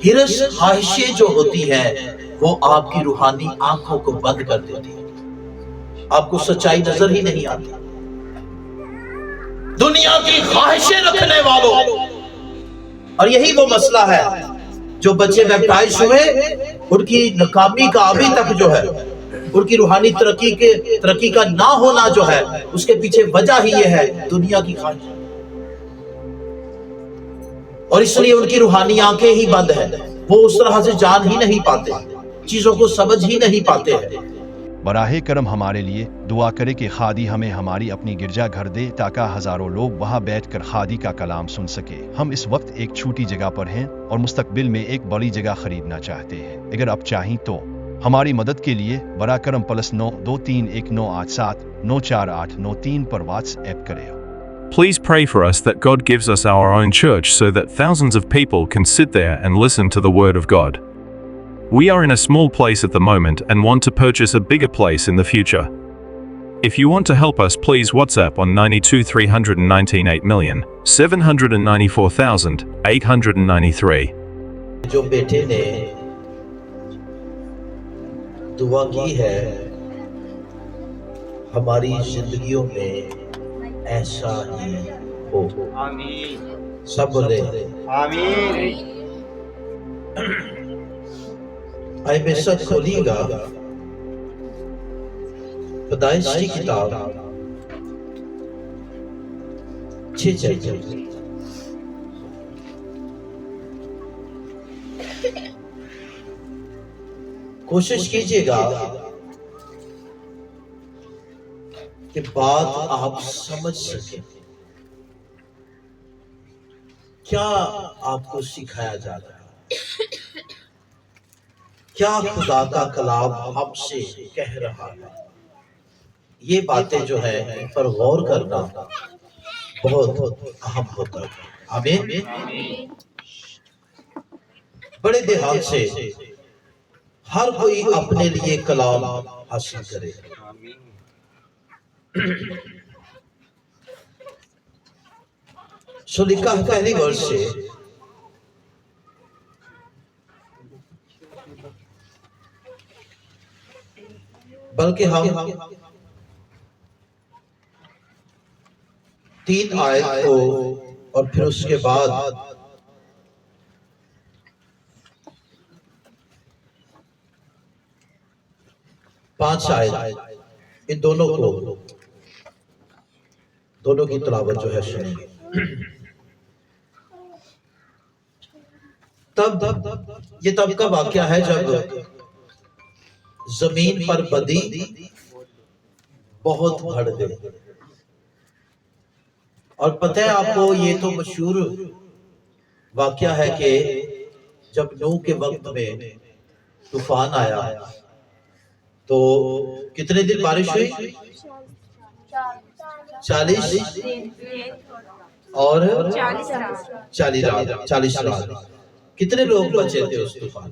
ہرس خواہشیں جو ہوتی ہیں وہ آپ کی روحانی آنکھوں کو بند کر دیتی ہے، آپ کو سچائی نظر ہی نہیں آتی۔ دنیا کی خواہشیں رکھنے والوں، اور یہی وہ مسئلہ ہے، جو بچے بیپٹائز ہوئے ان کی ناکامی کا ابھی تک جو ہے، ان کی روحانی ترقی کا نہ ہونا جو ہے، اس کے پیچھے وجہ ہی یہ ہے دنیا کی خواہش، اور اس لیے ان کی روحانی آنکھیں ہی بند ہیں، وہ اس طرح سے جان ہی نہیں پاتے، چیزوں کو سمجھ ہی نہیں پاتے ہیں۔ براہ کرم ہمارے لیے دعا کرے کہ خادی ہمیں ہماری اپنی گرجا گھر دے تاکہ ہزاروں لوگ وہاں بیٹھ کر خادی کا کلام سن سکے۔ ہم اس وقت ایک چھوٹی جگہ پر ہیں اور مستقبل میں ایک بڑی جگہ خریدنا چاہتے ہیں۔ اگر آپ چاہیں تو ہماری مدد کے لیے براہ کرم +923197948943 پر واٹس ایپ کریں۔ Please pray for us that God gives us our own church so that thousands of people can sit there and listen to the Word of God. We are in a small place at the moment and want to purchase a bigger place in the future. If you want to help us, please WhatsApp on 92,319,894,893. جو بیٹے نے دعا کی ہے ہماری زندگیوں میں ایسا ہی ہو، آمین، سب بولے آمین۔ آئے بے ساتھ کھولیے گا پیدائش کی کتاب 6 چیپٹر، کوشش کیجئے گا کہ بات آپ سمجھ سکیں، کیا آپ کو سکھایا جا رہا ہے، کیا خدا کا کلام ہم سے کہہ رہا ہے۔ یہ باتیں جو ہے ان پر غور کرنا بہت اہم ہوتا ہے۔ آمین۔ بڑے دھیان سے ہر کوئی اپنے لیے کلام حاصل کرے۔ سو لکھا ہے پہلی ورس سے، بلکہ ہم 3 آیت کو اور پھر اس کے بعد 5 آیت، ان دونوں کی تلاوت جو ہے سنیں گے۔ یہ تب کا واقعہ ہے جب زمین پر بدی بہت بڑھ گئی، اور پتہ ہے آپ کو یہ تو مشہور واقعہ ہے کہ جب نوح کے وقت میں طوفان آیا تو کتنے دن بارش ہوئی؟ 40 اور 40 رات۔ کتنے لوگ بچے تھے اس طوفان؟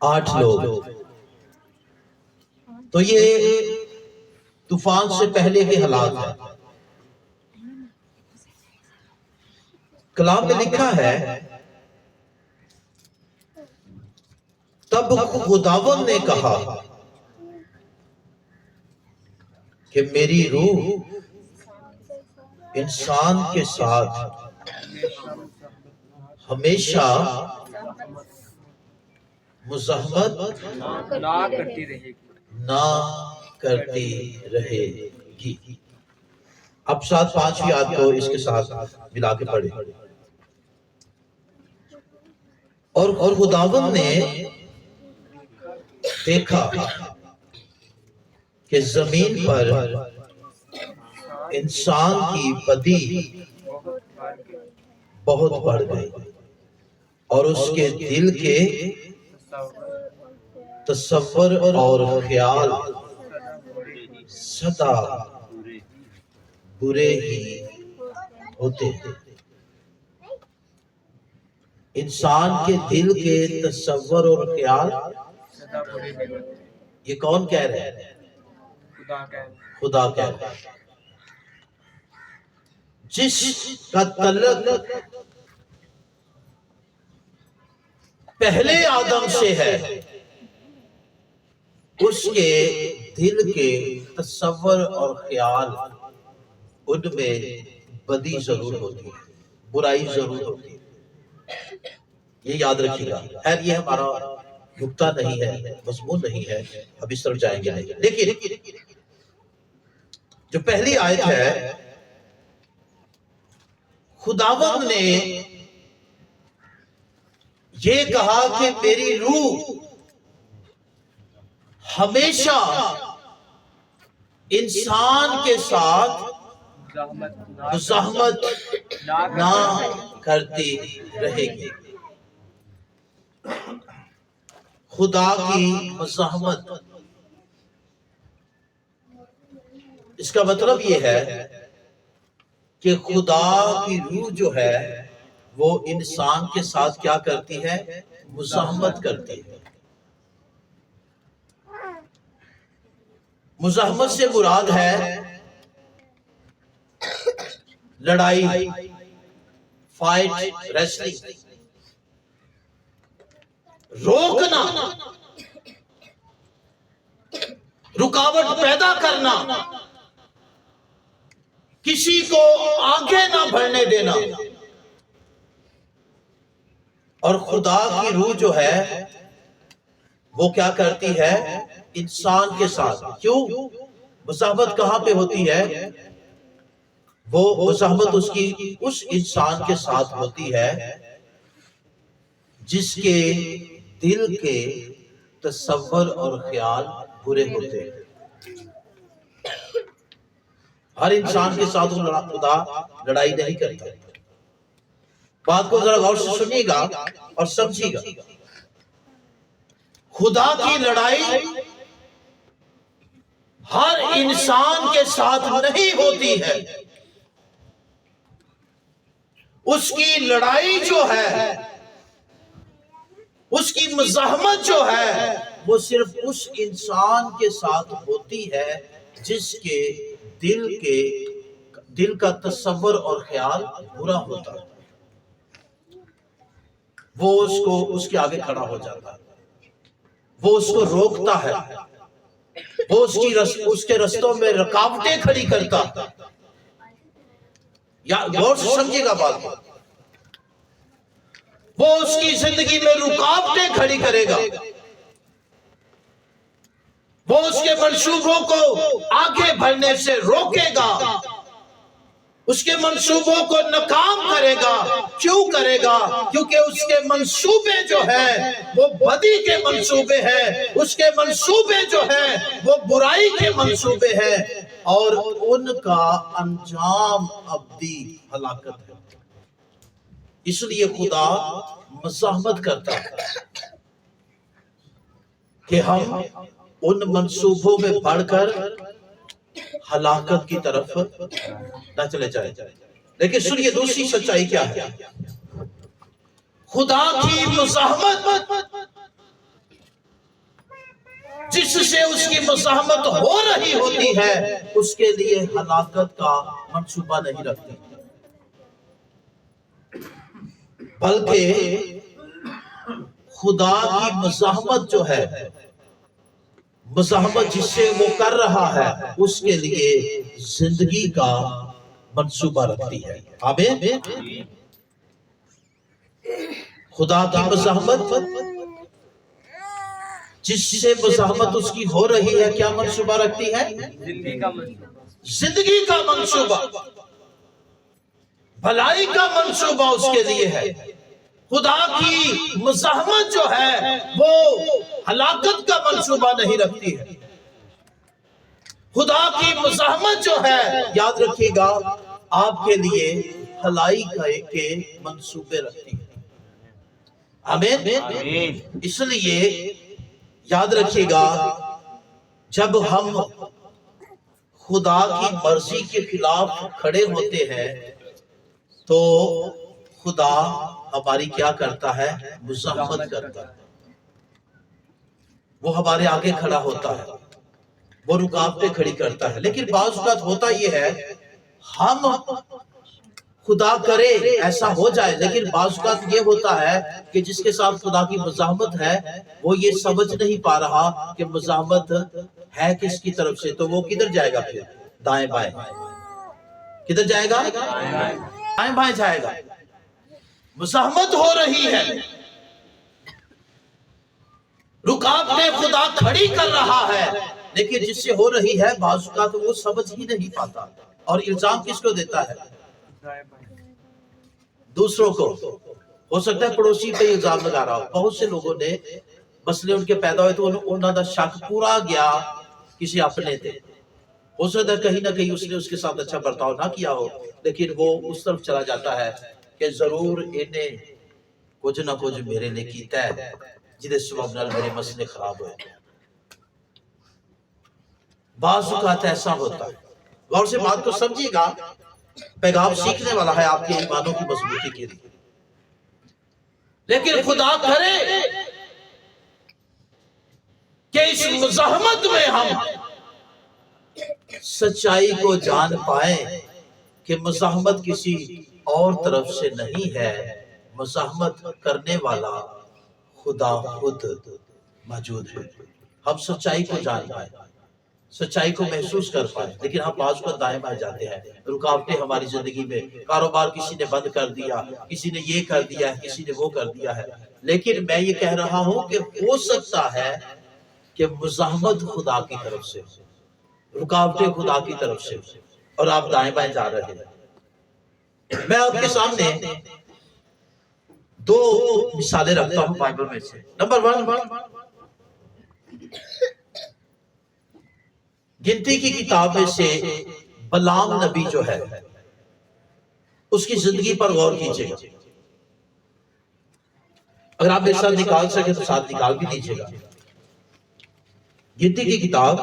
8 لوگ۔ تو یہ طوفان سے پہلے کے حالات ہیں۔ کلام میں لکھا ہے تب خداوند نے کہا کہ میری روح انسان کے ساتھ ہمیشہ مزاحمت نہ کرتی رہے گی۔ اب ساتھ 5ویں آیت کو اس کے ساتھ ملا کے پڑھیں۔ اور خداوند نے دیکھا کہ زمین پر انسان کی بدی بہت بڑھ گئی اور اس کے دل کے تصور اور خیال سدا برے ہی ہوتے ہیں۔ انسان کے دل کے تصور اور خیال، یہ کون کہہ رہے ہیں؟ خدا کہہ رہے ہیں۔ جس کا تعلق پہلے آدم سے ہے، اس کے دل کے تصور اور خیال ان میں بدی ضرور ہوتی ہے، برائی ضرور ہوتی ہے، یہ یاد رکھیے گا۔ خیر یہ ہمارا نکتہ نہیں ہے، مضمون نہیں ہے، اب اس طرف جائیں گے نہیں۔ لیکن جو پہلی آیت ہے، خداوند نے یہ کہا کہ میری روح ہمیشہ انسان کے ساتھ مزاحمت نہ کرتی رہے گی۔ خدا کی مزاحمت، اس کا مطلب یہ ہے کہ خدا کی روح جو ہے وہ انسان کے ساتھ کیا کرتی ہے؟ مزاحمت کرتی ہے۔ مزاحمت سے مراد ہے لڑائی، فائٹ، ریسلنگ، روکنا، رکاوٹ پیدا کرنا، کسی کو آگے نہ بڑھنے دینا۔ اور خدا کی روح جو ہے وہ کیا کرتی ہے؟ انسان کے ساتھ۔ کیوں؟ مزاحمت کہاں پہ ہوتی ہے؟ وہ مزاحمت اس انسان کے ساتھ ہوتی ہے جس کے دل کے تصور اور خیال برے ہوتے ہیں۔ ہر انسان کے ساتھ خدا لڑائی نہیں کرتا۔ بات کو ذرا غور سے سنیے گا اور سمجھیے گا۔ خدا کی لڑائی ہر انسان کے ساتھ نہیں ہوتی ہے۔ اس کی لڑائی جو ہے، اس کی مزاحمت جو ہے، وہ صرف اس انسان کے ساتھ ہوتی ہے جس کے دل کا تصور اور خیال برا ہوتا ہے۔ وہ اس کے آگے کھڑا ہو جاتا ہے، وہ اس کو روکتا ہے، وہ اس کے رستوں میں رکاوٹیں کھڑی کرتا ہے۔ یا غور سے سمجھے گا بات کو، وہ اس کی زندگی میں رکاوٹیں کھڑی کرے گا، وہ اس کے منصوبوں کو آگے بڑھنے سے روکے گا، اس کے منصوبوں کو ناکام کرے گا۔ کیوں کرے گا؟ کیونکہ اس کے منصوبے جو ہیں وہ بدی کے منصوبے ہیں، اس کے منصوبے جو ہیں وہ برائی کے منصوبے ہیں، اور ان کا انجام ابدی ہلاکت ہے۔ اس لیے خدا مزاحمت کرتا ہے کہ ہم ان منصوبوں میں بڑھ کر ہلاکت کی طرف نہ چلے جائیں۔ لیکن سنیے دوسری سچائی کیا ہے؟ خدا کی مزاحمت، جس سے اس کی مزاحمت ہو رہی ہوتی ہے، اس کے لیے ہلاکت کا منصوبہ نہیں رکھتی، بلکہ خدا کی مزاحمت جو ہے، مزاحمت جس سے وہ کر رہا ہے، اس کے لیے زندگی کا منصوبہ رکھتی ہے۔ آمین۔ خدا کی مزاحمت، جس سے مزاحمت اس کی ہو رہی ہے، کیا منصوبہ رکھتی ہے؟ زندگی کا منصوبہ، بھلائی کا منصوبہ اس کے لیے ہے۔ خدا کی مزاحمت جو ہے وہ ہلاکت کا منصوبہ نہیں رکھتی ہے۔ خدا کی مزاحمت جو ہے، یاد رکھیے گا، آپ کے لیے بھلائی کے منصوبے رکھتی ہے۔ آمین۔ اس لیے یاد رکھیے گا، جب ہم خدا کی مرضی کے خلاف کھڑے ہوتے ہیں تو خدا ہماری کیا کرتا ہے؟ مزاحمت کرتا ہے۔ وہ ہمارے آگے کھڑا ہوتا ہے، وہ رکاوٹیں کھڑی کرتا ہے۔ لیکن بعض اوقات ہوتا یہ ہے، ہم خدا کرے ایسا ہو جائے، لیکن بعض اوقات یہ ہوتا ہے کہ جس کے ساتھ خدا کی مزاحمت ہے وہ یہ سمجھ نہیں پا رہا کہ مزاحمت ہے کس کی طرف سے، تو وہ کدھر جائے گا؟ پھر دائیں بائیں، کدھر جائے گا؟ دائیں بائیں جائے گا۔ مزاحمت ہو رہی ہے، رکاوٹیں خدا کھڑی کر رہا ہے، لیکن جس سے ہو رہی ہے بعض اوقات وہ سمجھ ہی نہیں پاتا، اور الزام کس کو دیتا ہے؟ دوسروں کو۔ ہو سکتا ہے پڑوسی پہ الزام لگا رہا ہو۔ بہت سے لوگوں نے مسئلے ان کے پیدا ہوئے تو انہوں دا شک پورا گیا کسی اپنے تھے، ہو سکتا ہے کہیں نہ کہیں اس نے اس کے ساتھ اچھا برتاؤ نہ کیا ہو، لیکن وہ اس طرف چلا جاتا ہے کہ ضرور انہیں کچھ نہ کچھ میرے لیے کیتا ہے جدے سبب نال میرے مسئلے خراب ہوئے۔ بعض اوقات ایسا ہوتا ہے۔ غور سے بات کو سمجھیے گا، پیغام سیکھنے والا ہے آپ کے ایمانوں کی مضبوطی کے لیے، لیکن خدا کرے کہ اس مزاحمت میں ہم سچائی کو جان پائیں کہ مزاحمت کسی اور طرف سے نہیں ہے، مزاحمت کرنے والا خدا خود موجود ہے۔ ہم سچائی کو جان پائیں، سچائی کو محسوس کر پائیں، لیکن ہم بعض کو دائیں بائیں جاتے ہیں۔ رکاوٹیں ہماری زندگی میں، کاروبار کسی نے بند کر دیا، کسی نے یہ کر دیا ہے، کسی نے وہ کر دیا ہے، لیکن میں یہ کہہ رہا ہوں کہ ہو سکتا ہے کہ مزاحمت خدا کی طرف سے، رکاوٹیں خدا کی طرف سے، اور آپ دائیں بائیں جا رہے ہیں۔ میں آپ کے سامنے دو مثالیں رکھتا ہوں بائبل میں سے۔ نمبر 1، گنتی کی کتاب میں سے بلام نبی جو ہے اس کی زندگی پر غور کیجئے گا۔ اگر آپ میرے ساتھ نکال سکے تو ساتھ نکال بھی دیجئے گا۔ گنتی کی کتاب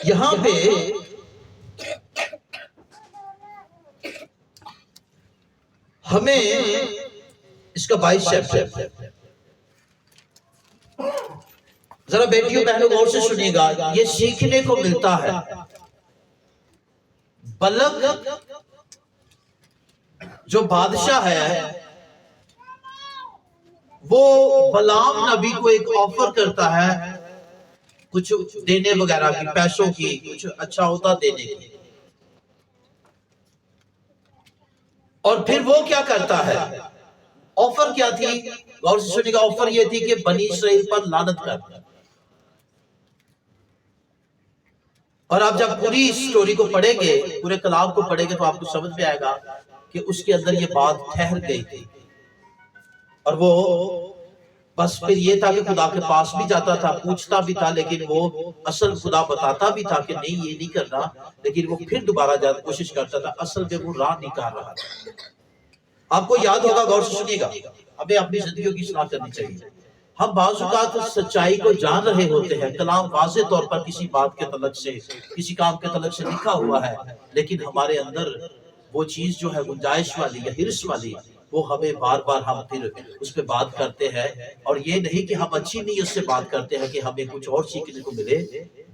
یہاں پہ ہمیں اس کا 22 چیپٹر، ذرا بیٹیوں بہنوں غور سے سنیے گا، یہ سیکھنے کو ملتا ہے۔ بلق جو بادشاہ ہے وہ بلام نبی کو ایک آفر کرتا ہے کچھ دینے وغیرہ کی، پیسوں کی، کچھ اچھا ہوتا دینے کی، اور پھر وہ کیا کرتا ہے؟ آفر کیا تھی؟ غور سے سنیے گا، آفر یہ تھی کہ بنی اسرائیل پر لعنت کر۔ اور آپ جب پوری سٹوری کو پڑھیں گے، پورے کلام کو پڑھیں گے تو آپ کو سمجھ میں آئے گا کہ اس کے اندر یہ بات ٹھہر گئی تھی، اور وہ بس پھر یہ تھا کہ خدا کے پاس بھی جاتا تھا، پوچھتا بھی تھا، لیکن وہ اصل خدا بتاتا بھی تھا کہ نہیں یہ نہیں کرنا، لیکن وہ پھر دوبارہ جاتا کوشش کرتا تھا، اصل میں وہ راہ نکال رہا تھا۔ آپ کو یاد ہوگا، غور سے سنیے گا، ہمیں اپنی زندگیوں کی اصلاح کرنی چاہیے۔ ہم بعض اوقات سچائی کو جان رہے ہوتے ہیں، کلام واضح طور پر کسی بات کے تعلق سے، کسی کام کے تعلق سے لکھا ہوا ہے، لیکن ہمارے اندر وہ چیز جو ہے گنجائش والی یا ہرس والی، وہ ہمیں بار بار ہم پھر اس پہ بات کرتے ہیں، اور یہ نہیں کہ ہم اچھی نیت سے بات کرتے ہیں کہ ہمیں کچھ اور سیکھنے کو ملے،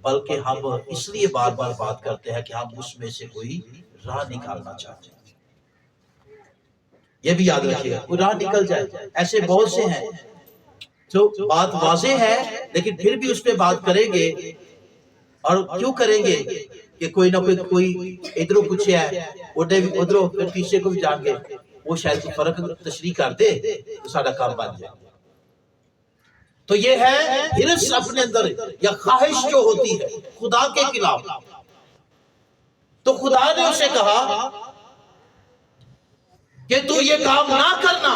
بلکہ ہم اس لیے بار بار بات کرتے ہیں کہ ہم اس میں سے کوئی راہ نکالنا چاہتے ہیں۔ یہ بھی یاد رکھیے گا، کوئی راہ نکل جائے۔ ایسے بہت سے ہیں جو بات واضح ہے لیکن پھر بھی اس پہ بات کریں گے، اور کیوں کریں گے کہ کوئی نہ کوئی ادھروں کچھ ہے، ادھروں پھر پیچھے کو بھی جان گے، وہ شاید فرق تشریح کر دے تو سارا کام بن جائے۔ تو یہ ہے ہرس اپنے اندر یا خواہش جو ہوتی ہے خدا کے خلاف۔ تو خدا نے اسے کہا کہ تو یہ کام نہ کرنا،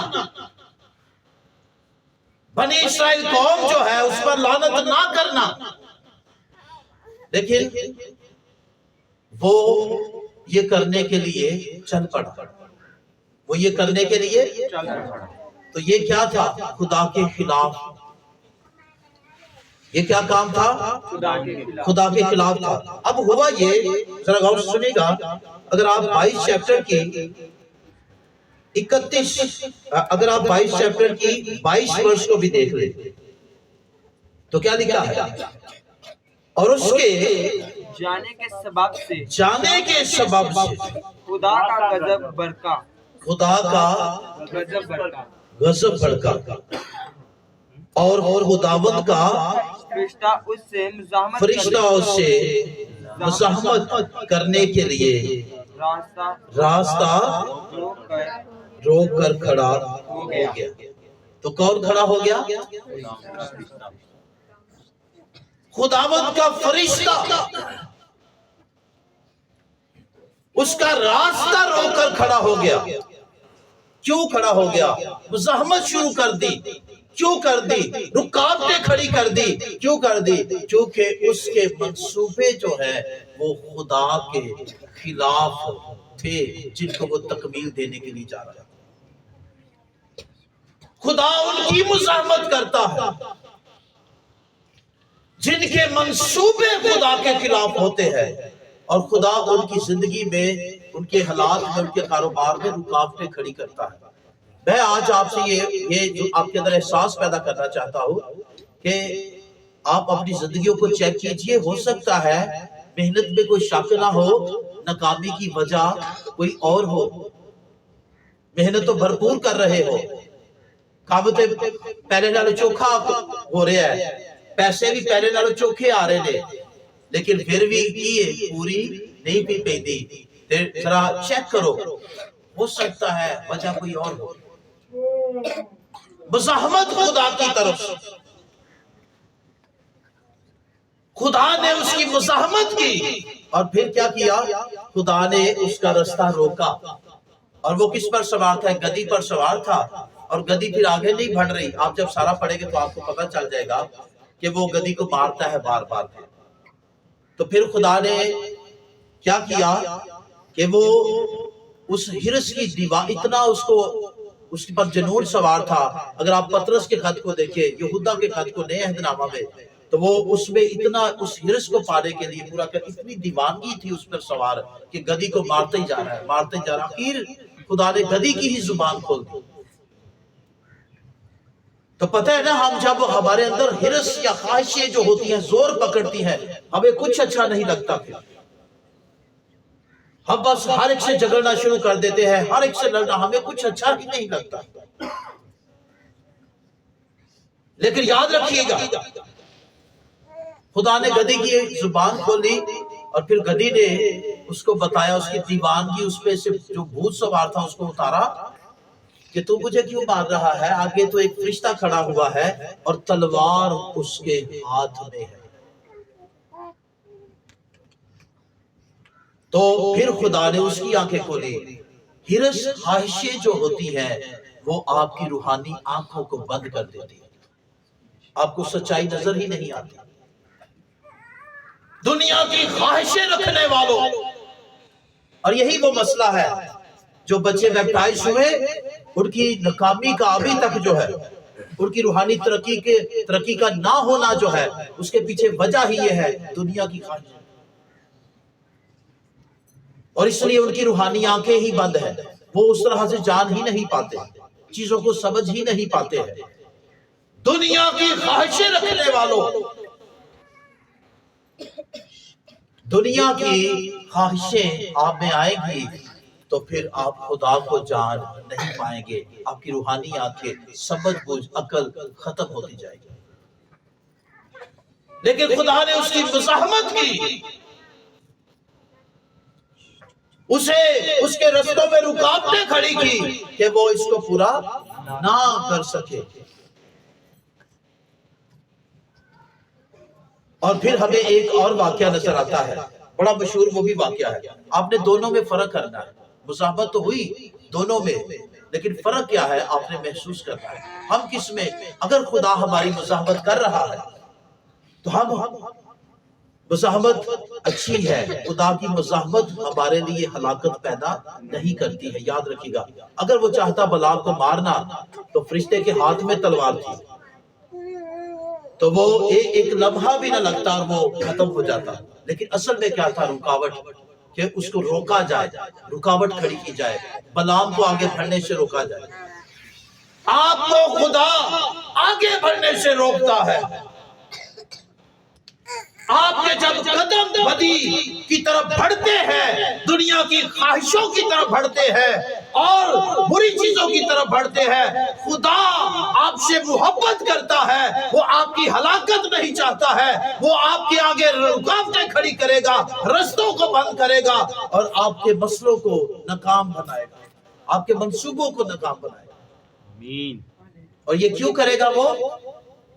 بنی اسرائیل قوم جو ہے اس پر لعنت نہ کرنا، لیکن وہ یہ کرنے کے لیے چل پڑا۔ وہ یہ کرنے کے لیے تو یہ کیا تھا؟ خدا کے خلاف۔ یہ کیا کام تھا؟ خدا کے خلاف تھا۔ اب ہوا یہ، ذرا غور سے سنیے گا، اگر آپ 22 چیپٹر کی 31 اگر آپ 22 چیپٹر کی 22 ورس کو بھی دیکھ لیں تو کیا لکھا ہے؟ اور اس کے جانے کے سبب سے جانے کے سبب سے خدا کا غضب برکا خدا کا غضب برکا غضب بھڑکا اور خداوند کا فرشتہ اس سے مزاحمت فرشتہ اس سے مزاحمت کرنے کے لیے راستہ روک کر کھڑا ہو گیا۔ تو کون کھڑا ہو گیا؟ خداوند کا فرشتہ اس کا راستہ روک کر کھڑا ہو گیا۔ کیوں کھڑا ہو گیا؟ مزاحمت شروع کر دی۔ کیوں کر دی؟ رکاوٹیں کھڑی کر دی۔ کیوں کر دی؟ کیونکہ اس کے منصوبے جو ہے وہ خدا کے خلاف تھے جن کو وہ تکمیل دینے کے لیے جا رہا ہے۔ خدا ان کی مزاحمت کرتا ہے جن کے منصوبے خدا کے خلاف ہوتے ہیں، اور خدا ان کی زندگی میں، ان کے حالات میں، ان کے کاروبار میں رکاوٹیں کھڑی کرتا ہے۔ میں آج آپ سے یہ جو آپ کے اندر احساس پیدا کرنا چاہتا ہوں کہ آپ اپنی زندگیوں کو چیک کیجئے۔ ہو سکتا ہے محنت میں کوئی شک نہ ہو، ناکامی کی وجہ کوئی اور ہو۔ محنت تو بھرپور کر رہے ہو، کاوتے پہلے نالوں چوکھا ہو رہا ہے، پیسے بھی پہلے نالوں چوکھے آ رہے نے، لیکن پھر بھی یہ پوری نہیں پی پیندی۔ ذرا چیک کرو، ہو سکتا ہے وجہ کوئی اور ہو۔ مزاحمت خدا کی طرف سے، خدا نے اس کی مزاحمت کی، اور پھر کیا کیا؟ خدا نے اس کا راستہ روکا۔ اور وہ کس پر سوار تھا؟ گدی پر سوار تھا، اور گدی پھر آگے نہیں بڑھ رہی۔ آپ جب سارا پڑھیں گے تو آپ کو پتہ چل جائے گا کہ وہ گدی کو مارتا ہے بار بار۔ تو پھر خدا نے کیا کیا کہ وہ اس ہرس کی دیوار، اتنا اس پر جنون سوار تھا۔ اگر آپ پطرس کے خط کو دیکھیں، یہودا کے خط کو نئے عہد نامہ میں، تو وہ اس میں اتنا اس ہرس کو پانے کے لیے پورا کر اتنی دیوانگی تھی اس پر سوار کہ گدی کو مارتے ہی جا رہا ہے، مارتے ہی جا رہا ہے۔ آخر خدا نے گدی کی ہی زبان کھول دی۔ تو پتہ ہے نا، ہم جب ہمارے اندر ہرس یا خواہشیں جو ہوتی ہیں زور پکڑتی ہیں، ہمیں کچھ اچھا نہیں لگتا۔ پھر ہم بس ہر ایک سے جھگڑنا شروع کر دیتے ہیں، ہر ایک سے لڑنا، ہمیں کچھ اچھا ہی نہیں لگتا۔ لیکن یاد رکھیے گا، خدا نے گدی کی زبان کھولی، اور پھر گدی نے اس کو بتایا، اس کی دیوانگی، اس پہ سے جو بھوت سوار تھا اس کو اتارا کہ تو مجھے کیوں مار رہا ہے؟ آگے تو ایک فرشتہ کھڑا ہوا ہے اور تلوار اس کے ہاتھ میں ہے۔ تو پھر خدا نے اس کی آنکھیں کھولی۔ ہرس، خواہشیں جو ہوتی ہیں وہ آپ کی روحانی آنکھوں کو بند کر دیتی ہے، آپ کو سچائی نظر ہی نہیں آتی۔ دنیا کی خواہشیں رکھنے والوں، اور یہی وہ مسئلہ ہے، جو بچے بیپٹائز ہوئے ان کی ناکامی کا ابھی تک جو ہے، ان کی روحانی ترقی کا نہ ہونا جو ہے، اس کے پیچھے وجہ ہی یہ ہے دنیا کی خواہش، اور اس لیے ان کی روحانی آنکھیں ہی بند ہیں۔ وہ اس طرح سے جان ہی نہیں پاتے، چیزوں کو سمجھ ہی نہیں پاتے ہیں۔ دنیا کی خواہشیں رکھنے والوں، دنیا کی خواہشیں آپ میں آئیں گی تو پھر آپ خدا کو جان نہیں پائیں گے، آپ کی روحانی آنکھیں، سمجھ بوجھ، عقل ختم ہوتی جائے گی۔ لیکن خدا نے اس کی مزاحمت کی، اسے اس کے رستوں میں رکاوٹیں کھڑی کی کہ وہ اس کو پورا نہ کر سکے۔ اور پھر ہمیں ایک اور واقعہ نظر آتا ہے، بڑا مشہور، وہ بھی واقعہ ہے۔ آپ نے دونوں میں فرق کرنا ہے، مزاحمت تو ہوئی دونوں میں، لیکن فرق کیا ہے آپ نے محسوس کرنا ہے۔ ہم کس میں، اگر خدا ہماری مزاحمت کر رہا ہے تو ہم، مزاحمت اچھی ہے، خدا کی مزاحمت ہمارے لیے ہلاکت پیدا نہیں کرتی ہے۔ یاد رکھیے گا، اگر وہ چاہتا بلعام کو مارنا تو فرشتے کے ہاتھ میں تلوار تھی، تو وہ ایک لمحہ بھی نہ لگتا اور وہ ختم ہو جاتا۔ لیکن اصل میں کیا تھا رکاوٹ؟ کہ اس کو روکا جائے، رکاوٹ کھڑی کی جائے، بلعام کو آگے بڑھنے سے روکا جائے۔ آپ کو خدا آگے بڑھنے سے روکتا ہے۔ آپ کے جب قدم بدی کی طرف بڑھتے ہیں، دنیا کی خواہشوں کی طرف بڑھتے ہیں اور بری چیزوں کی طرف بڑھتے ہیں، خدا آپ سے محبت کرتا ہے، وہ آپ کی ہلاکت نہیں چاہتا ہے، وہ آپ کے آگے رکاوٹیں کھڑی کرے گا، رستوں کو بند کرے گا اور آپ کے مسئلوں کو ناکام بنائے گا، آپ کے منصوبوں کو ناکام بنائے گا۔ آمین۔ اور یہ کیوں کرے گا وہ؟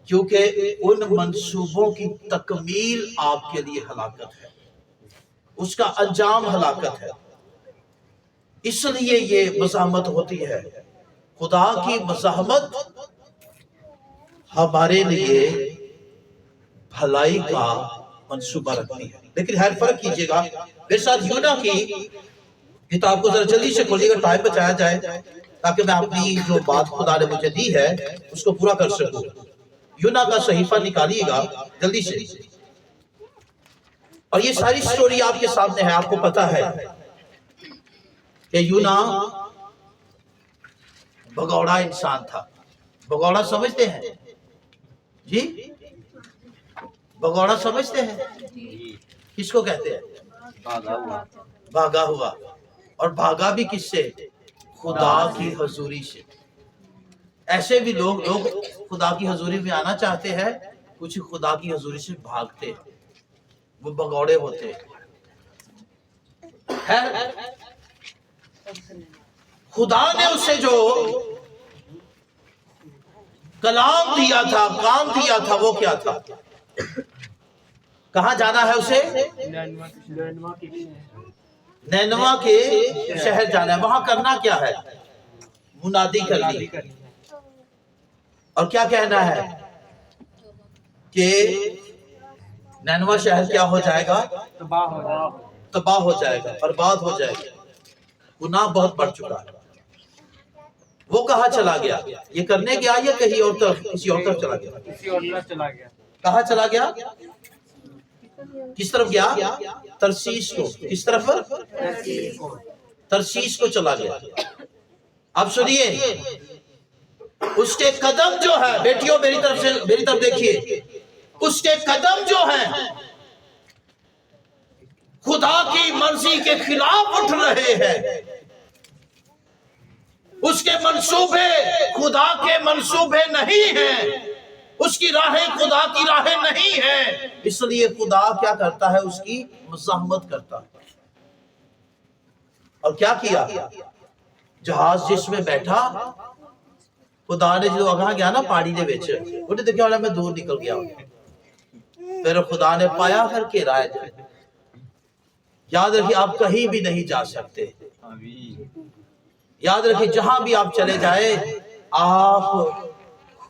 کیونکہ ان منصوبوں کی تکمیل آپ کے لیے ہلاکت ہے، اس کا انجام ہلاکت ہے۔ اس لیے یہ مزاحمت ہوتی ہے۔ خدا کی مزاحمت ہمارے لیے بھلائی کا منصوبہ رکھتی ہے۔ لیکن ہر فرق کیجئے گا، میرے ساتھ یونا کی کتاب کو ذرا جلدی سے کھولیے گا، ٹائم بچایا جائے تاکہ میں اپنی جو بات خدا نے مجھے دی ہے اس کو پورا کر سکوں۔ یونا کا صحیفہ نکالیے گا جلدی سے، اور یہ ساری سٹوری آپ کے سامنے ہے۔ آپ کو پتا ہے کہ یونا بگوڑا انسان تھا۔ بگوڑا سمجھتے ہیں جی؟ بگوڑا سمجھتے ہیں؟ کس کو کہتے ہیں؟ بھاگا ہوا۔ اور بھاگا بھی کس سے؟ خدا کی حضوری سے۔ ایسے بھی لوگ خدا کی حضوری میں آنا چاہتے ہیں، کچھ خدا کی حضوری سے بھاگتے ہیں، وہ بگوڑے ہوتے ہیں۔ خدا نے اسے جو کلام دیا تھا، کام دیا تھا، وہ کیا تھا؟ کہاں جانا ہے اسے؟ نینوا کے شہر جانا ہے۔ وہاں کرنا کیا ہے؟ منادی کرنی، اور کیا کہنا ہے کہ نینوا شہر کیا ہو جائے گا؟ تباہ ہو جائے گا، برباد ہو جائے گا، گناہ بہت بڑھ چکا ہے۔ وہ کہاں چلا گیا؟ یہ کرنے گیا یا کہیں اور طرف، کسی اور طرف چلا گیا؟ کہاں چلا گیا؟ کس طرف گیا؟ ترسیس کو۔ کس طرف؟ ترسیس کو چلا گیا۔ اب سنیے، اس کے قدم جو ہے، بیٹیوں میری طرف دیکھیے، اس کے قدم جو ہیں خدا کی مرضی کے خلاف اٹھ رہے ہیں۔ اس کے منصوبے خدا کے منصوبے نہیں ہیں، اس کی راہیں خدا کی راہیں نہیں ہیں۔ اس لیے خدا کیا کرتا ہے؟ اس کی مزاحمت کرتا ہے۔ اور کیا کیا؟ جہاز جس میں بیٹھا، خدا نے جو اگاں گیا نا پانی دے وچ، انہیں دیکھا والا میں دور نکل گیا ہوں، پھر خدا نے پایا کر کے رائے جائے۔ یاد رکھیے، آپ کہیں بھی نہیں جا سکتے۔ یاد رکھیے، جہاں بھی آپ چلے جائیں، آپ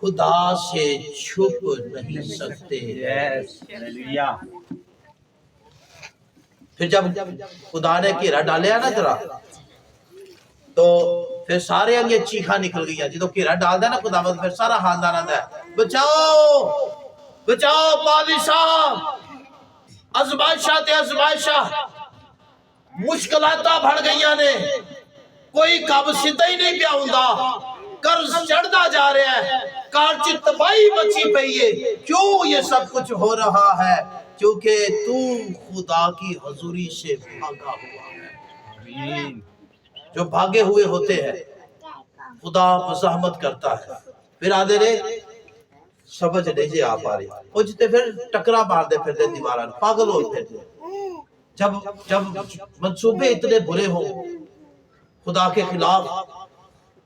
خدا سے چھپ نہیں سکتے۔ پھر جب خدا نے گھیرا ڈالیا نا ذرا، تو پھر سارے یہ چیخا نکل گئی ہیں۔ جدو گھیرا ڈال دے نا خدا مد، پھر سارا خاندان آتا ہے، بچاؤ بچاؤ بادشاہ، ازمائشاں تے ازمائشاں، مشکلاتاں بڑھ گئیاں نے، کوئی کام سیدھا ہی نہیں پیا ہوندا، قرض چڑھدا جا رہا ہے، کار چ تباہی مچی پئی ہے۔ کیوں یہ سب کچھ ہو رہا ہے؟ کیونکہ تو خدا کی حضوری سے بھاگا ہوا ہے۔ جو بھاگے ہوئے ہوتے ہیں خدا مزاحمت کرتا ہے۔ پھر آدھے رہے سمجھ نہیں جی آپ آ رہی، وہ جتے پھر ٹکرا مار دے پھر دے دیواران، پاگل ہو پھر دے۔ جب منصوبے اتنے برے ہوں خدا کے خلاف،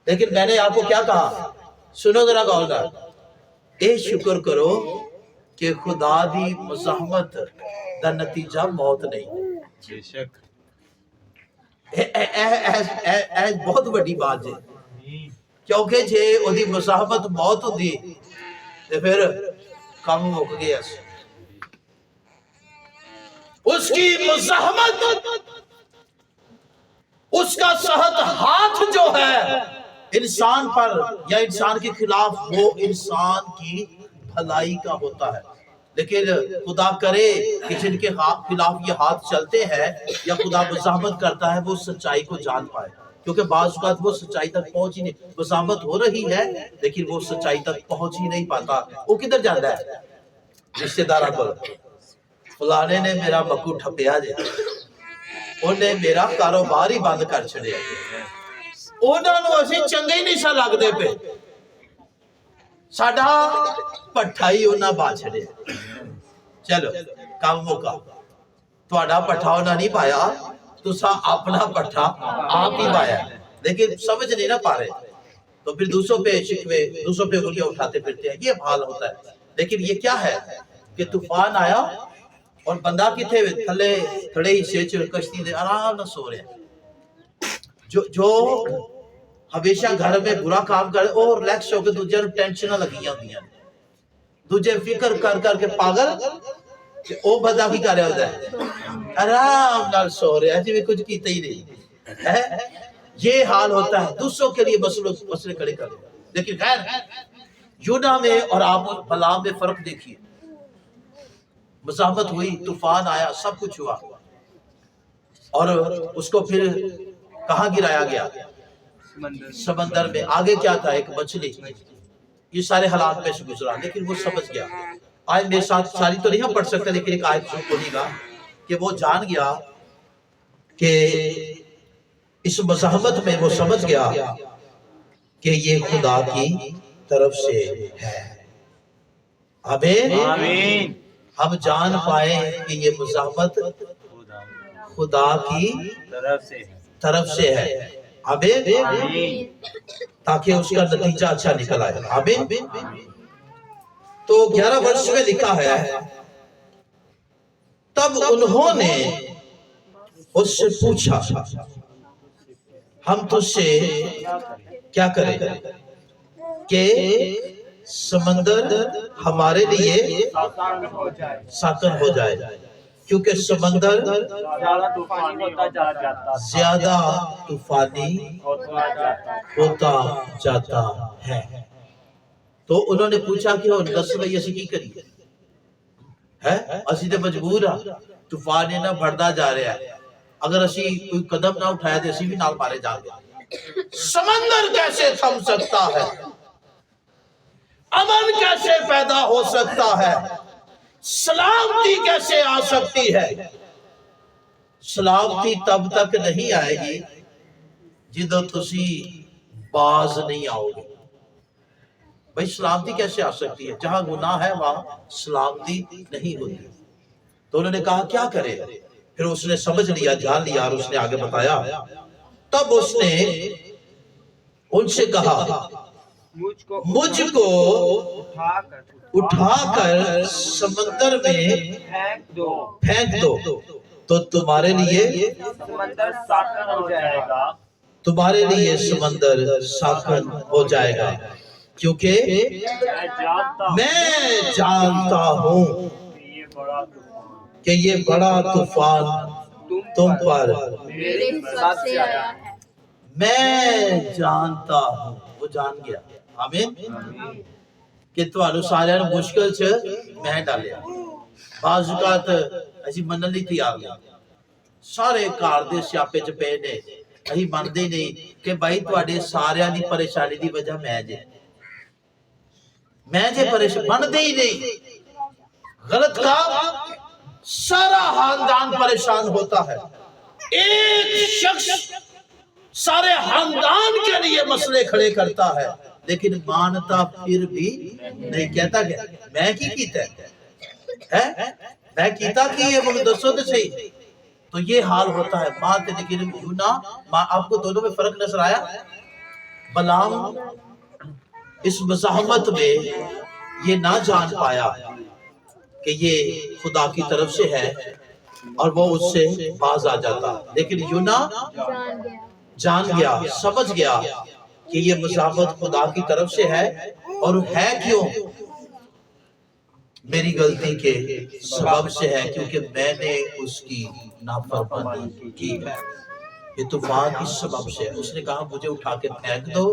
لیکن میں نے آپ کو کیا کہا؟ سنو ذرا غور کر، اے شکر کرو کہ خدا دی مزاحمت دا نتیجہ موت نہیں۔ بے شک بہت بڑی بات ہے، کیونکہ جے اودی مزاحمت موت ہوندی تے پھر کام مک گیا۔ اس کی مزاحمت، اس کا سخت ہاتھ جو ہے انسان پر یا انسان کے خلاف، وہ انسان کی بھلائی کا ہوتا ہے۔ لیکن خدا کرے کہ جن کے خلاف یہ ہاتھ چلتے ہیں یا خدا مزاحمت کرتا ہے وہ سچائی کو جان پائے، کیونکہ بعض اوقات وہ سچائی تک پہنچ ہی نہیں، مزاحمت ہو رہی ہے لیکن وہ سچائی تک پہنچ ہی نہیں پاتا، وہ کدھر جاتا ہے؟ رشتہ دارہ کو فلانے نے میرا مکو ٹھپیا جی، انہیں میرا کاروبار ہی بند کر چھڑیا، انہوں نے اسی چنگے ہی نہیں سا لگتے پہ، ساڈا پٹھا ہی انہاں با چھڑیا، چلو کام موقع تھوڑا پٹھا انہاں نہیں پایا، تسا اپنا پٹھا آپ ہی پایا، لیکن سمجھ نہیں نہ پا رہے، تو پھر دوسروں پہ شکوے، دوسروں پہ انگلیاں اٹھاتے پھرتے ہیں، یہ حال ہوتا ہے۔ لیکن یہ کیا ہے کہ طوفان آیا اور بندہ کتنے تھلے کھڑے ہی سیچ کشتی دے آرام نہ سو رہے ہیں، جو ہمیشہ گھر میں برا کام کرے اور ریلیکس ہو کے دوجے نوں ٹینشناں لگیاں ہوندیاں، دوجے فکر کر کر کے پاگل کہ او بندہ کی کر رہا ہوتا ہے، آرام نال سو رہا ہے، جی میں کچھ کیتا ہی نہیں ہے۔ یہ حال ہوتا ہے، دوسروں کے لیے مسئلے کھڑے کر رہے ہیں۔ لیکن خیر یونا میں اور آپ بلعام میں فرق دیکھیے، مزاحمت ہوئی، طوفان آیا، سب کچھ ہوا، اور اس کو پھر کہاں گرایا گیا؟ سمندر میں۔ آگے کیا تھا؟ ایک مچھلی، یہ سارے حالات میں سے گزرا، لیکن وہ سمجھ گیا۔ آج میرے ساتھ ساری تو نہیں ہم پڑھ سکتے، لیکن ایک آیت سنی گا کہ وہ جان گیا کہ اس مزاحمت میں وہ سمجھ گیا کہ یہ خدا کی طرف سے ہے۔ آمین۔ ہم جان پائیں کہ یہ مزاحمت خدا کی طرف سے ہے، آمین، تاکہ اس کا نتیجہ اچھا نکل آئے، آمین۔ تو 11 ورس میں لکھا ہے، تب انہوں نے اس سے پوچھا ہم تجھ سے کیا کریں کہ سمندر ہمارے لیے ساکن ہو جائے، کیونکہ سمندر زیادہ طوفانی ہوتا جاتا ہے۔ تو انہوں نے پوچھا کہ وہ دسو اسی کی کری ہے، اسی تے مجبور ہاں، طوفان نہ بڑھتا جا رہا ہے، اگر اسی کوئی قدم نہ اٹھایا تو اسی بھی نال مارے جا گے۔ سمندر کیسے تھم سکتا ہے؟ امن کیسے پیدا ہو سکتا ہے؟ سلامتی کیسے آ سکتی ہے؟ سلامتی تب تک نہیں آئے گی جدوں تسی باز نہیں آؤ گے۔ بھئی سلامتی کیسے آ سکتی ہے؟ جہاں گناہ ہے وہاں سلامتی نہیں ہوتی۔ تو انہوں نے کہا کیا کرے؟ پھر اس نے سمجھ لیا، جان لیا، اور اس نے آگے بتایا۔ تب اس نے ان سے کہا مجھ کو اٹھا کر سمندر میں پھینک دو تو تمہارے لیے سمندر ساکن ہو جائے گا، کیونکہ میں جانتا ہوں کہ یہ بڑا طوفان تم پر میں جانتا ہوں۔ وہ جان گیا، آمین، کہ تمہارے سارے مشکل سے میں ڈالیا۔ بعض اوقات ایسی منن نہیں تیار نہیں، سارے کار دے سیاپے چ پے نے، اسی مانتے نہیں کہ بھائی تواڈے سارے دی پریشانی دی وجہ میں جے پریشان مانتے ہی نہیں۔ غلط کام، سارا خاندان پریشان ہوتا ہے، ایک شخص سارے خاندان کے لیے مسئلے کھڑے کرتا ہے، لیکن مانتا پھر بھی نہیں، کہتا کہ میں کی کیتا ہے، میں کیتا کی یہ وہ دسو تو صحیح۔ تو یہ حال ہوتا ہے۔ ماں تے لیکن یونا، آپ کو دونوں میں فرق نظر آیا؟ بلعام اس مزاحمت میں یہ نہ جان پایا کہ یہ خدا کی طرف سے ہے اور وہ اس سے باز آ جاتا، لیکن یونا جان گیا، سمجھ گیا کہ یہ مزاحمت خدا کی طرف سے ہے، اور ہے کیوں؟ میری غلطی کے سبب سے ہے، کیونکہ میں نے اس کی نافرمانی کی ہے۔ یہ طوفان اس سبب سے ہے۔ اس نے کہا مجھے اٹھا کے پھینک دو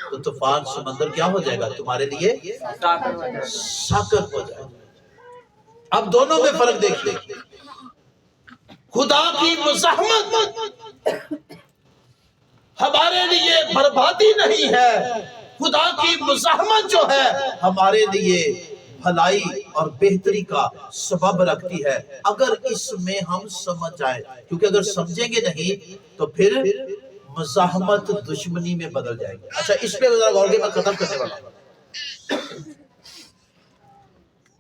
تو طوفان سمندر کیا ہو جائے گا؟ تمہارے لیے ساکن ہو جائے گا۔ اب دونوں میں فرق دیکھیں. خدا کی مزاحمت ہمارے لیے بربادی نہیں ہے. خدا کی مزاحمت جو ہے ہمارے لیے بھلائی اور بہتری کا سبب رکھتی ہے، اگر اس میں ہم سمجھ جائیں. کیونکہ اگر سمجھیں گے نہیں تو پھر مزاحمت دشمنی میں بدل جائے گی. اچھا اس پہ ذرا غور میں ختم کرنے والا ہوں.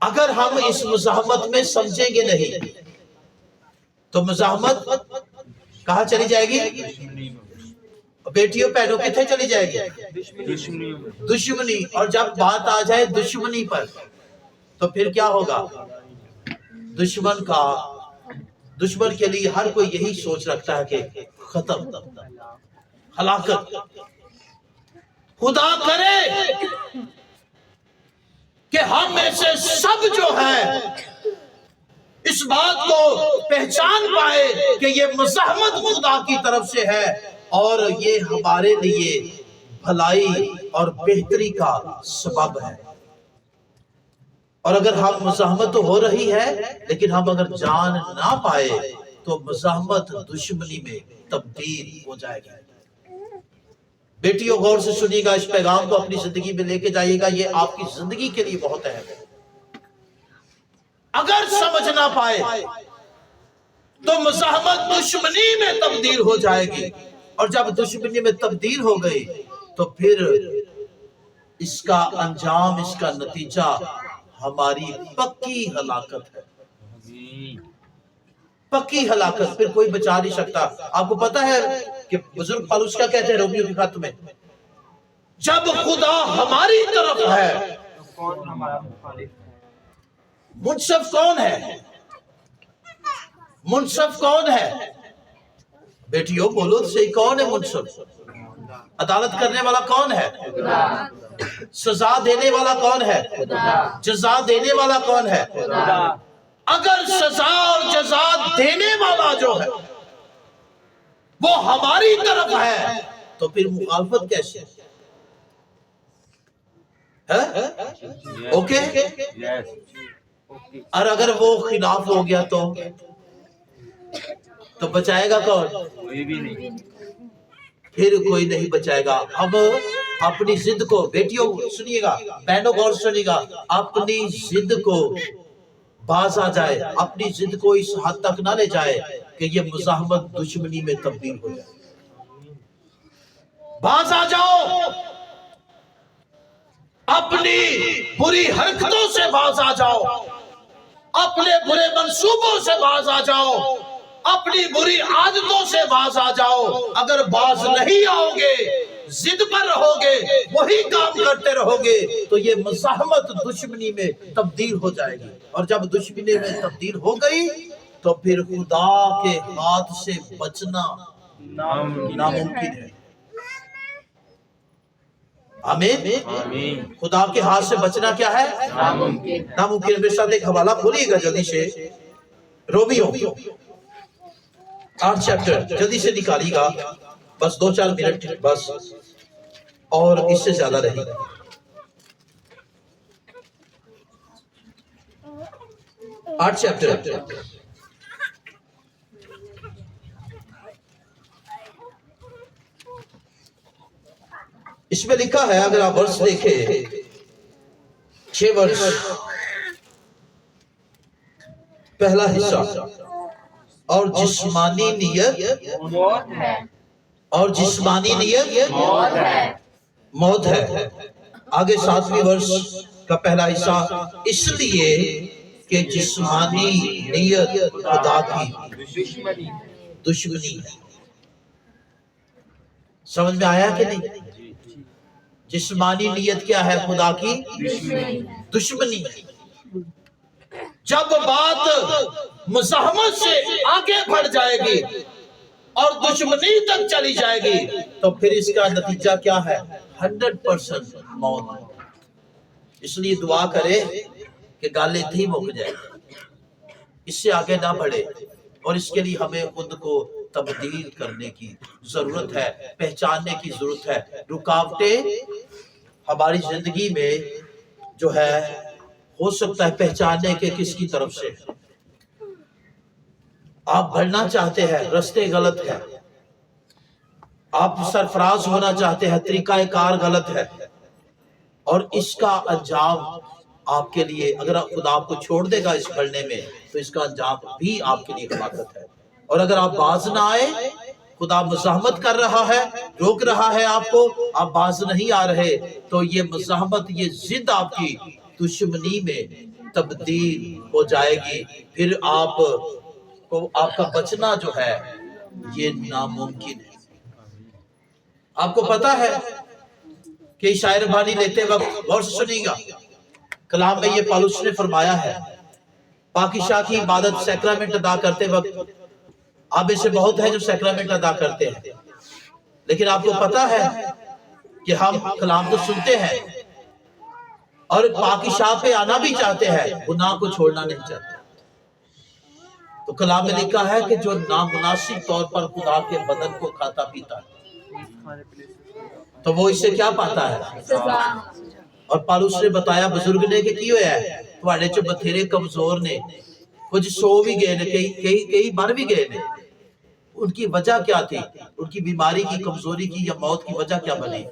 اگر ہم اس مزاحمت میں سمجھیں گے نہیں تو مزاحمت کہاں چلی جائے گی؟ بیٹیوں بہنوں کتنے چلی جائے گی؟ دشمنی. اور جب بات آ جائے دشمنی پر تو پھر کیا ہوگا؟ دشمن کے لیے ہر کوئی یہی سوچ رکھتا ہے کہ ختم، ہلاکت. خدا کرے کہ ہم میں سے سب جو ہے اس بات کو پہچان پائے کہ یہ مزاحمت خدا کی طرف سے ہے اور یہ ہمارے لیے بھلائی اور بہتری کا سبب ہے. اور اگر ہم مزاحمت تو ہو رہی ہے لیکن ہم اگر جان نہ پائے تو مزاحمت دشمنی میں تبدیل ہو جائے گی. بیٹیوں غور سے سنیے گا، اس پیغام کو اپنی زندگی میں لے کے جائیے گا، یہ آپ کی زندگی کے لیے بہت اہم ہے. اگر سمجھ نہ پائے تو مزاحمت دشمنی میں تبدیل ہو جائے گی، اور جب دشمنی میں تبدیل ہو گئی تو پھر اس کا انجام، اس کا نتیجہ ہماری پکی ہلاکت ہے. پکی ہلاکت، پھر کوئی بچا نہیں سکتا. آپ کو پتا ہے کہ بزرگ پالوس کیا کہتے ہیں رومیو کے خط میں؟ جب خدا ہماری طرف ہے کون ہمارا مخالف؟ منصف کون ہے؟ منصف کون ہے؟ بیٹیوں بولو تو صحیح، کون ہے منصف؟ عدالت کرنے والا کون ہے؟ سزا دینے والا کون ہے؟ جزا دینے والا کون ہے؟ اگر سزا اور جزا دینے والا جو ہے وہ ہماری طرف ہے تو پھر مخالفت کیسے ہے؟ اوکے. اور اگر وہ خلاف ہو گیا تو بچائے گا کون؟ پھر کوئی نہیں بچائے گا. اب اپنی ضد کو، بیٹیوں سنیے گا، بہنوں غور سنیے گا، اپنی ضد کو باز آ جائے، اپنی ضد کو اس حد تک نہ لے جائے کہ یہ مزاحمت دشمنی میں تبدیل ہو جائے. باز آ جاؤ، اپنی بری حرکتوں سے باز آ جاؤ، اپنے برے منصوبوں سے باز آ جاؤ، اپنی بری عادتوں سے باز آ جاؤ. اگر باز نہیں آؤ گے، ضد پر رہو گے، وہی کام کرتے رہو گے تو یہ مزاحمت دشمنی میں تبدیل ہو جائے گی. اور جب دشمنی میں تبدیل ہو گئی تو پھر خدا کے ہاتھ سے بچنا ناممکن ہے. آمین. خدا کے ہاتھ سے بچنا کیا ہے؟ ناممکن. میرے ساتھ ایک حوالہ کھولیے گا جلدی سے، رومیو 8 چیپٹر جلدی سے نکالیے گا، بس 2-4 منٹ بس، اور اس سے زیادہ نہیں. آٹھ چیپٹر اس میں لکھا ہے، اگر آپ ورس دیکھیں 6 ورس، پہلا حصہ، اور جسمانی نیت اور جسمانی نیت موت ہے. آگے 7ویں ورس کا پہلا حصہ، اس لیے کہ جسمانی نیت خدا کی دشمنی ہے. سمجھ میں آیا کہ نہیں؟ جسمانی نیت کیا ہے؟ خدا کی دشمنی. جب بات مزاحمت سے آگے بڑھ جائے گی اور دشمنی تک چلی جائے گی تو پھر اس کا نتیجہ کیا ہے؟ 100% موت. اس لیے دعا کرے کہ گالے تھی مک جائے، اس سے آگے نہ بڑھے. اور اس کے لیے ہمیں خود کو تبدیل کرنے کی ضرورت ہے، پہچاننے کی ضرورت ہے. رکاوٹیں ہماری زندگی میں جو ہے ہو سکتا ہے پہچاننے کے کس کی طرف سے آپ بڑھنا چاہتے ہیں، رستے غلط ہے، آپ سرفراز ہونا چاہتے ہیں، طریقہ کار غلط ہے، اور اس کا انجام آپ کے لیے، اگر خدا آپ کو چھوڑ دے گا اس بڑھنے میں تو اس کا انجام بھی آپ کے لیے ہلاکت ہے۔ اور اگر آپ باز نہ آئے، خدا مزاحمت کر رہا ہے، روک رہا ہے آپ کو، آپ باز نہیں آ رہے، تو یہ مزاحمت، یہ ضد آپ کی دشمنی میں تبدیل ہو جائے گی، پھر آپ کو آپ کا بچنا جو ہے یہ ناممکن ہے۔ آپ کو پتا ہے کہ شاعر بانی لیتے وقت غور سے سنیے گا، کلام میں یہ پالوس نے فرمایا ہے، پاکی شاہ کی عبادت سیکرامنٹ ادا کرتے وقت آپ میں سے بہت ہے جو سیکرامنٹ ادا کرتے ہیں، لیکن آپ کو پتا ہے کہ ہم کلام تو سنتے ہیں اور پاکی شاہ پہ آنا بھی چاہتے ہیں، گناہ کو چھوڑنا نہیں چاہتے۔ تو کلام میں لکھا ہے کہ جو نامناسب طور پر خدا کے بدن کو کھاتا پیتا ہے تو وہ اس سے کیا پاتا ہے؟ اور پالوس نے بتایا بزرگ نے کہ کی ہویا ہے تواڈے چ بتھیرے کمزور نے، کچھ سو بھی گئے نے، کئی مر بھی گئے نے، ان کی وجہ کیا تھی؟ ان کی بیماری کی، کمزوری کی یا موت کی وجہ کیا بنی؟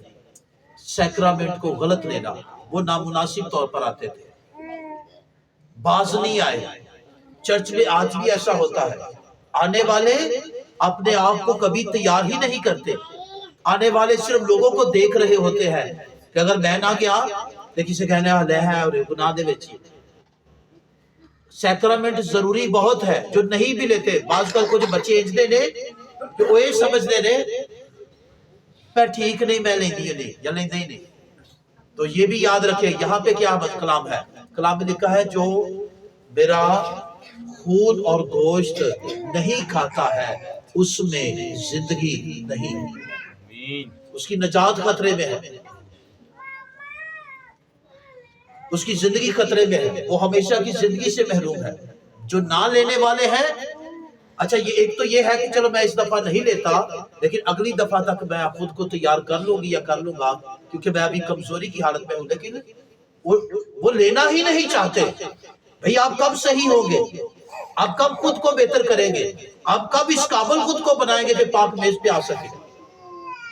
سیکرامنٹ کو غلط لینا۔ وہ نامناسب طور پر آتے تھے، باز نہیں آئے۔ چرچ میں آج بھی ایسا ہوتا ہے، آنے والے اپنے آپ کو کبھی تیار ہی نہیں کرتے، آنے والے صرف لوگوں کو دیکھ رہے ہوتے ہیں کہ اگر میں نہ گیا تو کسی کہنے والے ہے اور گناہ دے وچ۔ سیکرامنٹ ضروری بہت ہے، جو نہیں بھی لیتے، بعض کل کچھ بچے اجدے نے جو وہ یہ سمجھتے نے میں ٹھیک نہیں، میں لیندی نہیں یا لیندے ہی نہیں۔ تو یہ بھی یاد رکھے، یہاں پہ کیا کلام ہے؟ کلام میں لکھا ہے جو میرا خون اور گوشت نہیں کھاتا ہے اس میں زندگی نہیں، اس کی نجات خطرے میں ہے، اس کی زندگی خطرے میں ہے، وہ ہمیشہ کی زندگی سے محروم ہے۔ جو نہ لینے والے ہیں، اچھا یہ ایک تو یہ ہے کہ چلو میں اس دفعہ نہیں لیتا لیکن اگلی دفعہ تک میں خود کو تیار کر لوں گی یا کر لوں گا کیونکہ میں ابھی کمزوری کی حالت میں ہوں، لیکن وہ لینا ہی نہیں چاہتے۔ بھئی آپ کب صحیح ہوگے؟ آپ کب خود کو بہتر کریں گے؟ آپ کب اس قابل خود کو بنائیں گے کہ پاک میز پہ آ سکے؟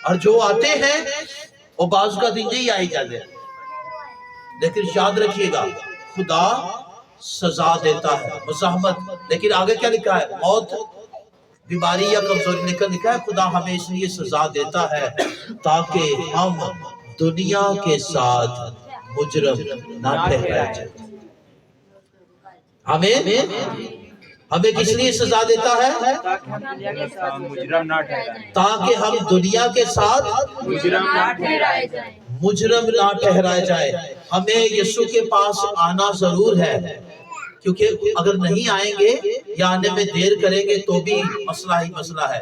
اور جو آتے ہیں وہ بعض کا دن ہی آئی جاتے ہیں، لیکن یاد رکھیے گا خدا سزا دیتا ہے، مزاحمت، لیکن آگے کیا لکھا ہے؟ موت، بیماری یا کمزوری لکھا ہے خدا ہمیں اس لیے سزا دیتا ہے تاکہ ہم دنیا کے ساتھ مجرم نہ ٹھہرائے جائیں۔ ہمیں کس لیے سزا دیتا ہے؟ تاکہ ہم دنیا کے ساتھ مجرم نہ ٹھہرائے جائیں۔ ہمیں یسوع کے پاس آنا ضرور ہے، کیونکہ اگر نہیں آئیں گے یا آنے میں دیر کریں گے تو بھی مسئلہ ہی مسئلہ ہے،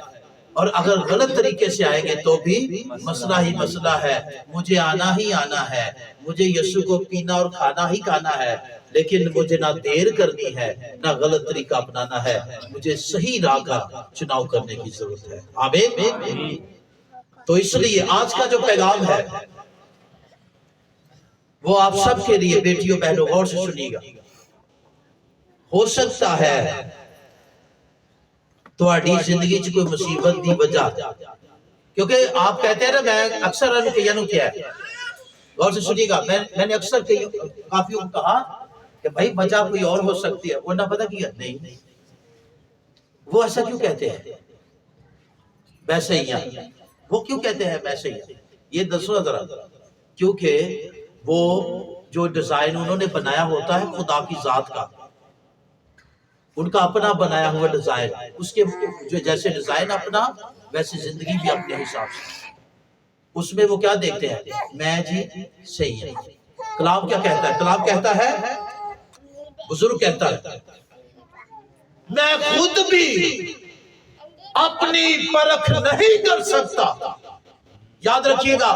اور اگر غلط طریقے سے آئیں گے تو بھی مسئلہ ہی مسئلہ ہے۔ مجھے آنا ہی آنا ہے، مجھے یسوع کو پینا اور کھانا ہی کھانا ہے، لیکن مجھے نہ دیر کرنی ہے نہ غلط طریقہ اپنانا ہے، مجھے صحیح راہ کا چناؤ کرنے کی ضرورت ہے۔ آمین۔ تو اس لیے آج کا جو پیغام ہے وہ آپ سب کے لیے، بیٹیوں بہنوں غور سے سنیے گا۔ ہو سکتا ہے تہاڈی زندگی چ کوئی مصیبت دی وجہ، کیونکہ آپ کہتے ہیں نا میں اکثر کہیانوں کیا ہے، غور سے سنیے گا، میں نے اکثر کافیوں کو کہا کہ بھائی وجہ کوئی اور ہو سکتی ہے، وہ نہ پتہ کیا نہیں، وہ ایسا کیوں کہتے ہیں ویسے ہی ہیں، وہ کیوں کہتے ہیں ویسے ہی؟ یہ دسو ذرا، کیونکہ وہ جو ڈیزائن انہوں نے بنایا ہوتا ہے خدا کی ذات کا، ان کا اپنا بنایا ہوا ڈیزائن، اس کے جو جیسے ڈیزائن اپنا ویسے زندگی بھی اپنے حساب سے، اس میں وہ کیا دیکھتے ہیں؟ میں جی صحیح ہے۔ کلام کیا کہتا ہے؟ کلام کہتا ہے، بزرگ کہتا ہے میں خود بھی اپنی پرکھ نہیں کر سکتا۔ یاد رکھیے گا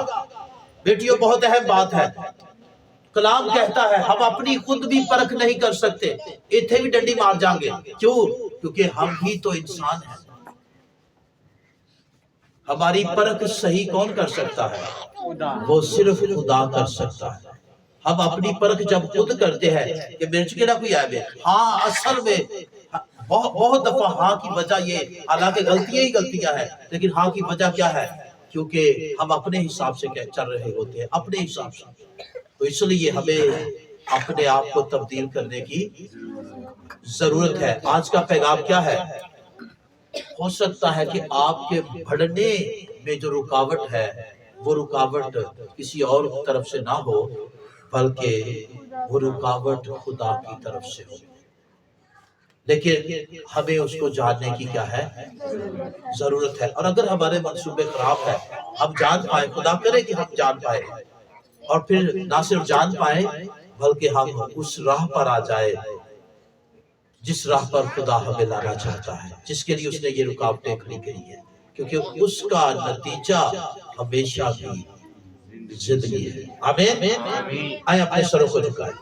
بیٹیوں، بہت اہم بات ہے، کلام کہتا ہے ہم اپنی خود بھی پرکھ نہیں کر سکتے، ایتھے بھی ڈنڈی مار جائیں گے، کیوں؟ کیونکہ ہم بھی تو انسان ہیں۔ ہماری پرکھ صحیح کون کر سکتا ہے؟ وہ صرف خدا کر سکتا ہے۔ ہم اپنی پرکھ جب خود کرتے ہیں کہ مرچ کیڑا کوئی آئے ہاں اصل میں بہت دفعہ ہاں کی وجہ یہ، حالانکہ غلطیاں ہی غلطیاں ہیں، لیکن ہاں کی وجہ کیا ہے؟ کیونکہ ہم اپنے حساب سے چل رہے ہوتے ہیں، اپنے حساب سے. تو اس لیے ہمیں اپنے آپ کو تبدیل کرنے کی ضرورت ہے. آج کا پیغام کیا ہے؟ ہو سکتا ہے کہ آپ کے بڑھنے میں جو رکاوٹ ہے وہ رکاوٹ کسی اور طرف سے نہ ہو، بلکہ وہ رکاوٹ خدا کی طرف سے ہو. لیکن ہمیں اس کو جاننے کی کیا ہے؟ ضرورت ہے. اور اگر ہمارے منصوبے خراب ہیں، ہم جان پائیں، خدا کرے کہ ہم جان پائیں، اور پھر نہ صرف جان پائیں بلکہ ہم اس راہ پر آ جائے جس راہ پر خدا ہمیں لانا چاہتا ہے، جس کے لیے اس نے یہ رکاوٹیں کھڑی کی ہیں، کیونکہ اس کا نتیجہ ہمیشہ بھی زندگی ہے. آمین. آئیں اپنے سروں کو جھکائیں.